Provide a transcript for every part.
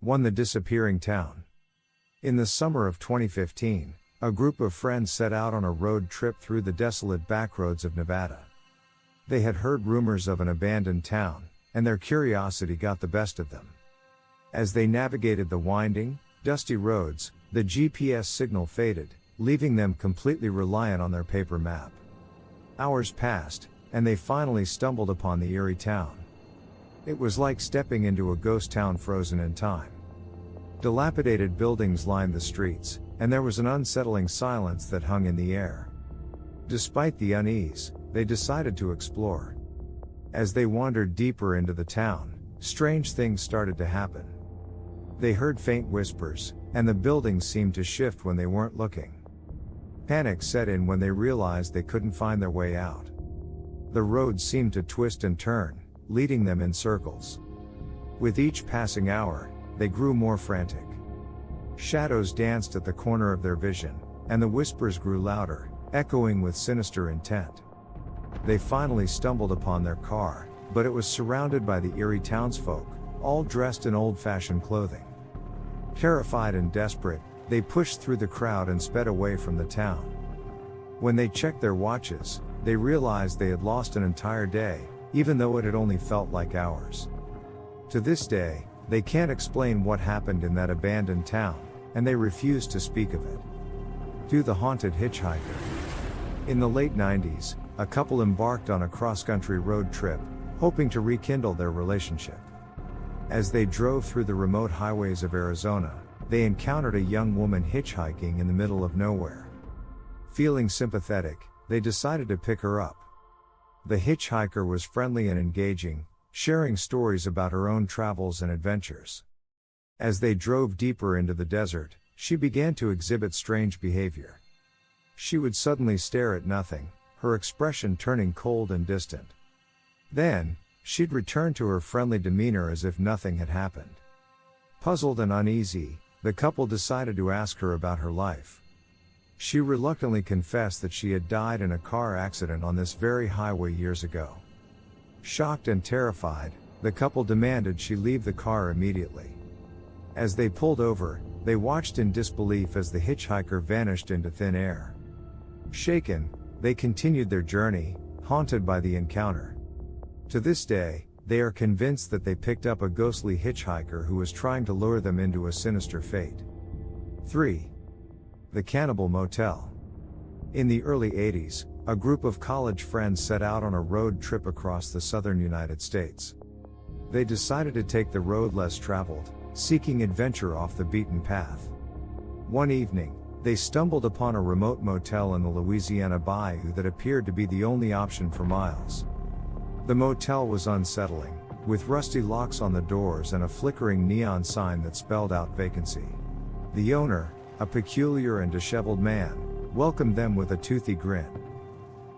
1. The disappearing town. In the summer of 2015, a group of friends set out on a road trip through the desolate backroads of Nevada. They had heard rumors of an abandoned town, and their curiosity got the best of them. As they navigated the winding, dusty roads, the GPS signal faded, leaving them completely reliant on their paper map. Hours passed, and they finally stumbled upon the eerie town. It was like stepping into a ghost town frozen in time. Dilapidated buildings lined the streets, and there was an unsettling silence that hung in the air. Despite the unease, they decided to explore. As they wandered deeper into the town, strange things started to happen. They heard faint whispers, and the buildings seemed to shift when they weren't looking. Panic set in when they realized they couldn't find their way out. The road seemed to twist and turn, leading them in circles. With each passing hour, they grew more frantic. Shadows danced at the corner of their vision, and the whispers grew louder, echoing with sinister intent. They finally stumbled upon their car, but it was surrounded by the eerie townsfolk, all dressed in old-fashioned clothing. Terrified and desperate, they pushed through the crowd and sped away from the town. When they checked their watches, they realized they had lost an entire day, even though it had only felt like hours. To this day, they can't explain what happened in that abandoned town, and they refuse to speak of it. 2. The haunted hitchhiker. In the late 90s, a couple embarked on a cross-country road trip, hoping to rekindle their relationship. As they drove through the remote highways of Arizona, they encountered a young woman hitchhiking in the middle of nowhere. Feeling sympathetic, they decided to pick her up. The hitchhiker was friendly and engaging, sharing stories about her own travels and adventures. As they drove deeper into the desert, she began to exhibit strange behavior. She would suddenly stare at nothing, her expression turning cold and distant. Then, she'd return to her friendly demeanor as if nothing had happened. Puzzled and uneasy, the couple decided to ask her about her life. She reluctantly confessed that she had died in a car accident on this very highway years ago. Shocked and terrified, the couple demanded she leave the car immediately. As they pulled over, they watched in disbelief as the hitchhiker vanished into thin air. Shaken, they continued their journey, haunted by the encounter. To this day, they are convinced that they picked up a ghostly hitchhiker who was trying to lure them into a sinister fate. 3. The Cannibal Motel. In the early 80s, a group of college friends set out on a road trip across the southern United States. They decided to take the road less traveled, seeking adventure off the beaten path. One evening, they stumbled upon a remote motel in the Louisiana bayou that appeared to be the only option for miles. The motel was unsettling, with rusty locks on the doors and a flickering neon sign that spelled out vacancy. The owner, a peculiar and disheveled man, welcomed them with a toothy grin.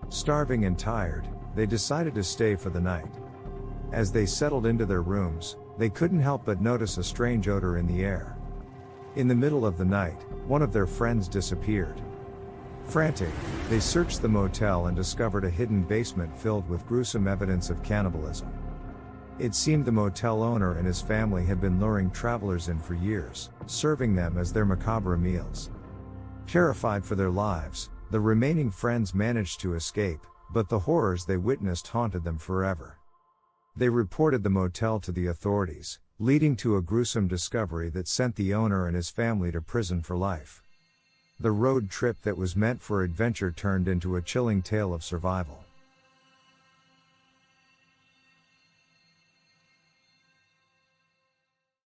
Starving and tired, they decided to stay for the night. As they settled into their rooms, they couldn't help but notice a strange odor in the air. In the middle of the night, one of their friends disappeared. Frantic, they searched the motel and discovered a hidden basement filled with gruesome evidence of cannibalism. It seemed the motel owner and his family had been luring travelers in for years, serving them as their macabre meals. Terrified for their lives, the remaining friends managed to escape, but the horrors they witnessed haunted them forever. They reported the motel to the authorities, leading to a gruesome discovery that sent the owner and his family to prison for life. The road trip that was meant for adventure turned into a chilling tale of survival.